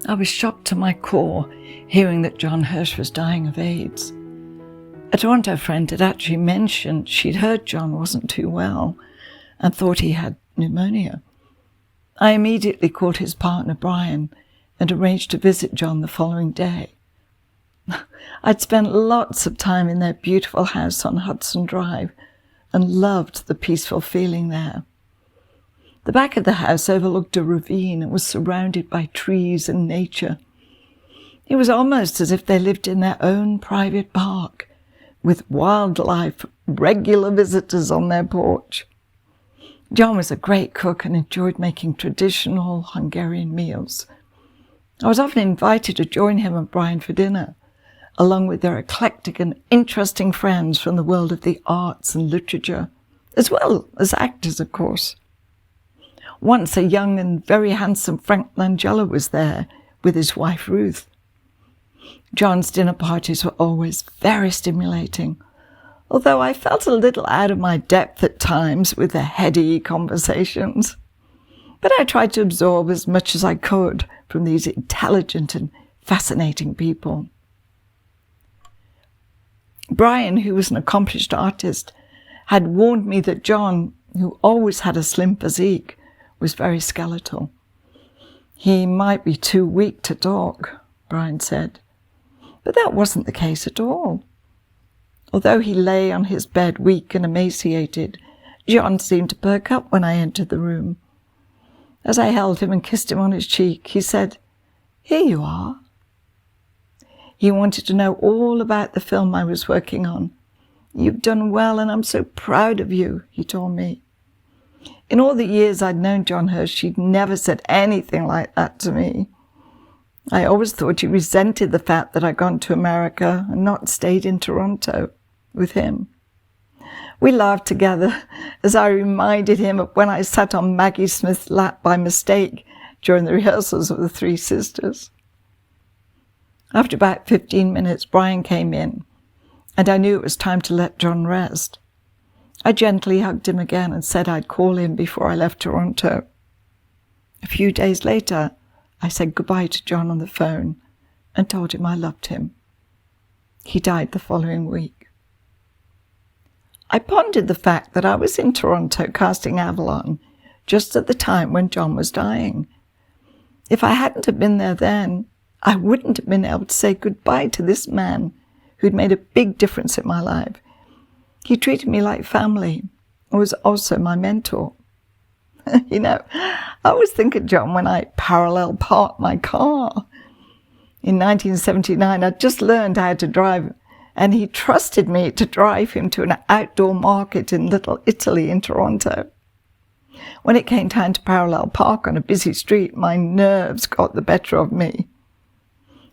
I was shocked to my core hearing that John Hirsch was dying of AIDS. A Toronto friend had actually mentioned she'd heard John wasn't too well and thought he had pneumonia. I immediately called his partner Brian and arranged to visit John the following day. I'd spent lots of time in their beautiful house on Hudson Drive and loved the peaceful feeling there. The back of the house overlooked a ravine and was surrounded by trees and nature. It was almost as if they lived in their own private park, with wildlife, regular visitors on their porch. John was a great cook and enjoyed making traditional Hungarian meals. I was often invited to join him and Brian for dinner, along with their eclectic and interesting friends from the world of the arts and literature, as well as actors, of course. Once a young and very handsome Frank Langella was there with his wife Ruth. John's dinner parties were always very stimulating, although I felt a little out of my depth at times with the heady conversations. But I tried to absorb as much as I could from these intelligent and fascinating people. Brian, who was an accomplished artist, had warned me that John, who always had a slim physique, was very skeletal. He might be too weak to talk, Brian said. But that wasn't the case at all. Although he lay on his bed weak and emaciated, John seemed to perk up when I entered the room. As I held him and kissed him on his cheek, he said, "Here you are." He wanted to know all about the film I was working on. "You've done well and I'm so proud of you," he told me. In all the years I'd known John Hirsch, he'd never said anything like that to me. I always thought he resented the fact that I'd gone to America and not stayed in Toronto with him. We laughed together as I reminded him of when I sat on Maggie Smith's lap by mistake during the rehearsals of The Three Sisters. After about 15 minutes, Brian came in, and I knew it was time to let John rest. I gently hugged him again and said I'd call him before I left Toronto. A few days later, I said goodbye to John on the phone and told him I loved him. He died the following week. I pondered the fact that I was in Toronto casting Avalon just at the time when John was dying. If I hadn't have been there then, I wouldn't have been able to say goodbye to this man who'd made a big difference in my life. He treated me like family and was also my mentor. You know, I always think of John when I parallel park my car. In 1979, I'd just learned how to drive, and he trusted me to drive him to an outdoor market in Little Italy in Toronto. When it came time to parallel park on a busy street, my nerves got the better of me.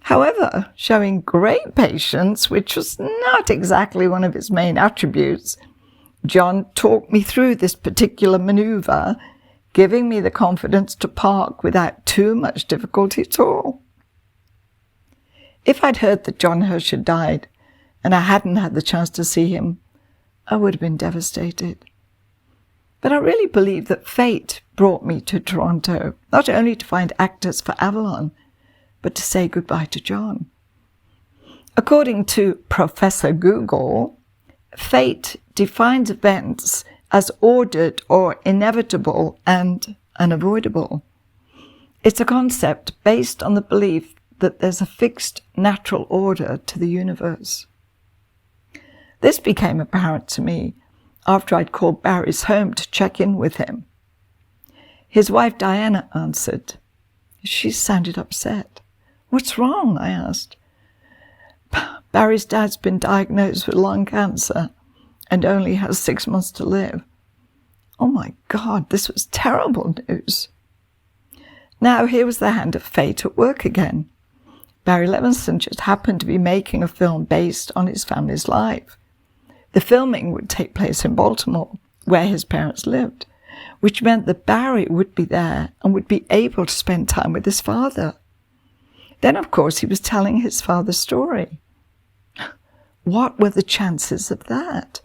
However, showing great patience, which was not exactly one of his main attributes, John talked me through this particular maneuver, giving me the confidence to park without too much difficulty at all. If I'd heard that John Hirsch had died and I hadn't had the chance to see him, I would have been devastated. But I really believe that fate brought me to Toronto, not only to find actors for Avalon, but to say goodbye to John. According to Professor Google, fate defines events as ordered or inevitable and unavoidable. It's a concept based on the belief that there's a fixed natural order to the universe. This became apparent to me after I'd called Barry's home to check in with him. His wife Diana answered. She sounded upset. "What's wrong?" I asked. "Barry's dad's been diagnosed with lung cancer and only has 6 months to live." Oh my God, this was terrible news. Now here was the hand of fate at work again. Barry Levinson just happened to be making a film based on his family's life. The filming would take place in Baltimore, where his parents lived, which meant that Barry would be there and would be able to spend time with his father. Then, of course, he was telling his father's story. What were the chances of that?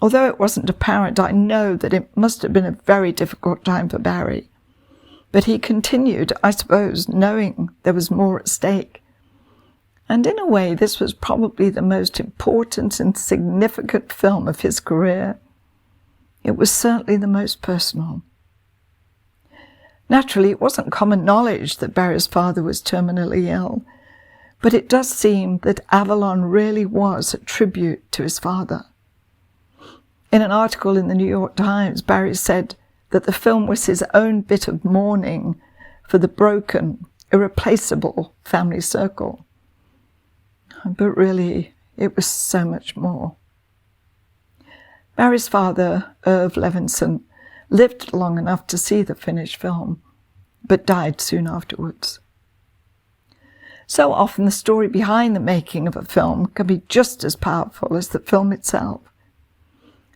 Although it wasn't apparent, I know that it must have been a very difficult time for Barry. But he continued, I suppose, knowing there was more at stake. And in a way, this was probably the most important and significant film of his career. It was certainly the most personal. Naturally, it wasn't common knowledge that Barry's father was terminally ill, but it does seem that Avalon really was a tribute to his father. In an article in the New York Times, Barry said that the film was his own bit of mourning for the broken, irreplaceable family circle. But really, it was so much more. Barry's father, Irv Levinson, lived long enough to see the finished film, but died soon afterwards. So often the story behind the making of a film can be just as powerful as the film itself.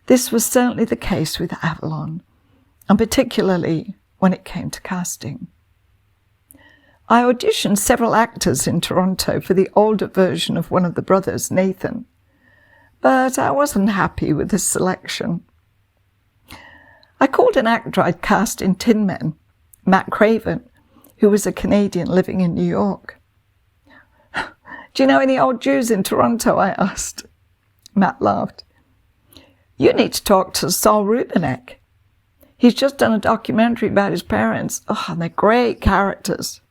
This was certainly the case with Avalon, and particularly when it came to casting. I auditioned several actors in Toronto for the older version of one of the brothers, Nathan, but I wasn't happy with the selection. I called an actor I'd cast in Tin Men, Matt Craven, who was a Canadian living in New York. Do you know any old Jews in Toronto? I asked. Matt laughed. You need to talk to Saul Rubinek. He's just done a documentary about his parents. Oh, and they're great characters.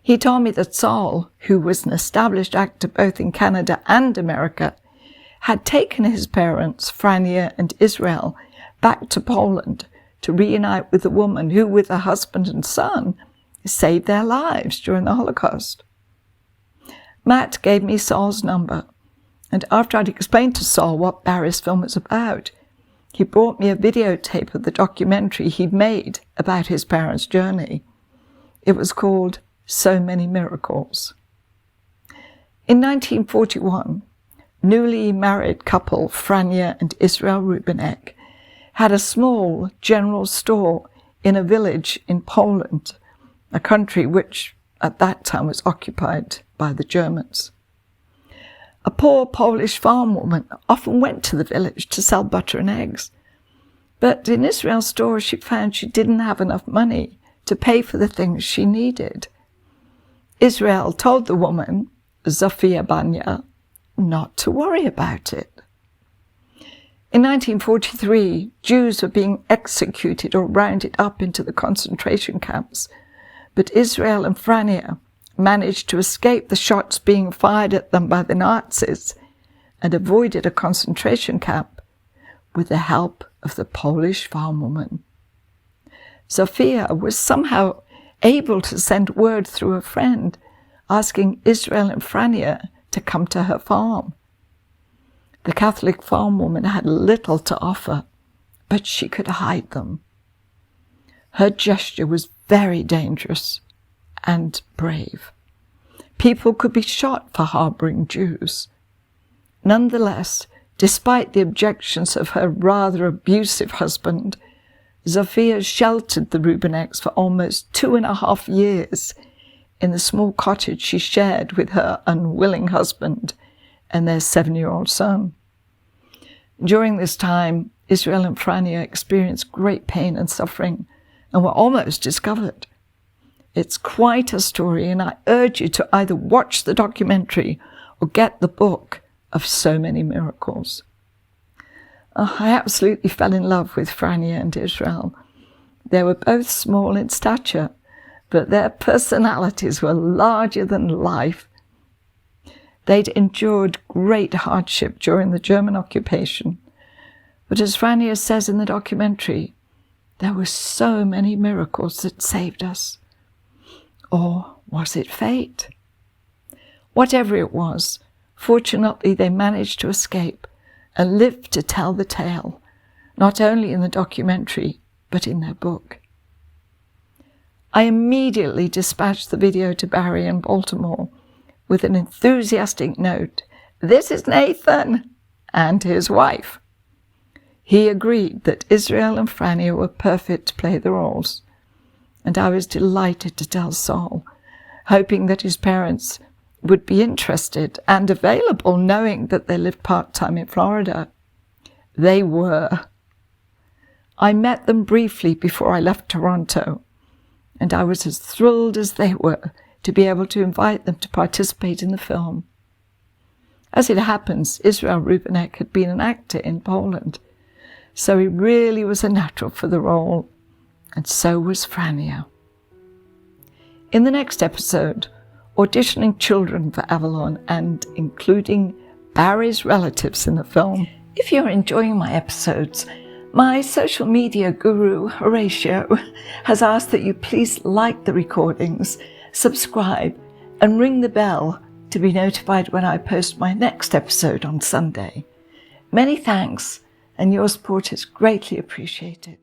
He told me that Saul, who was an established actor both in Canada and America, had taken his parents, Frania and Israel, back to Poland to reunite with a woman who, with her husband and son, saved their lives during the Holocaust. Matt gave me Saul's number, and after I'd explained to Saul what Barry's film was about, he brought me a videotape of the documentary he'd made about his parents' journey. It was called So Many Miracles. In 1941, newly married couple Frania and Israel Rubinek had a small general store in a village in Poland, a country which at that time was occupied by the Germans. A poor Polish farm woman often went to the village to sell butter and eggs, but in Israel's store she found she didn't have enough money to pay for the things she needed. Israel told the woman, Zofia Banya, not to worry about it. In 1943, Jews were being executed or rounded up into the concentration camps, but Israel and Frania managed to escape the shots being fired at them by the Nazis and avoided a concentration camp with the help of the Polish farm woman. Zofia was somehow able to send word through a friend asking Israel and Frania to come to her farm. The Catholic farm woman had little to offer, but she could hide them. Her gesture was very dangerous and brave. People could be shot for harboring Jews. Nonetheless, despite the objections of her rather abusive husband, Zofia sheltered the Rubineks for almost 2.5 years in the small cottage she shared with her unwilling husband and their 7-year-old son. During this time, Israel and Frania experienced great pain and suffering and were almost discovered. It's quite a story, and I urge you to either watch the documentary or get the book of So Many Miracles. I absolutely fell in love with Frania and Israel. They were both small in stature, but their personalities were larger than life. They'd endured great hardship during the German occupation, but as Frania says in the documentary, there were so many miracles that saved us. Or was it fate? Whatever it was, fortunately they managed to escape and lived to tell the tale, not only in the documentary, but in their book. I immediately dispatched the video to Barry in Baltimore with an enthusiastic note, "This is Nathan," and his wife. He agreed that Israel and Frania were perfect to play the roles, and I was delighted to tell Saul, hoping that his parents would be interested and available, knowing that they lived part-time in Florida. They were. I met them briefly before I left Toronto, and I was as thrilled as they were to be able to invite them to participate in the film. As it happens, Israel Rubenek had been an actor in Poland, so he really was a natural for the role, and so was Frania. In the next episode, auditioning children for Avalon and including Barry's relatives in the film. If you're enjoying my episodes, my social media guru, Horatio, has asked that you please like the recordings, subscribe, and ring the bell to be notified when I post my next episode on Sunday. Many thanks, and your support is greatly appreciated.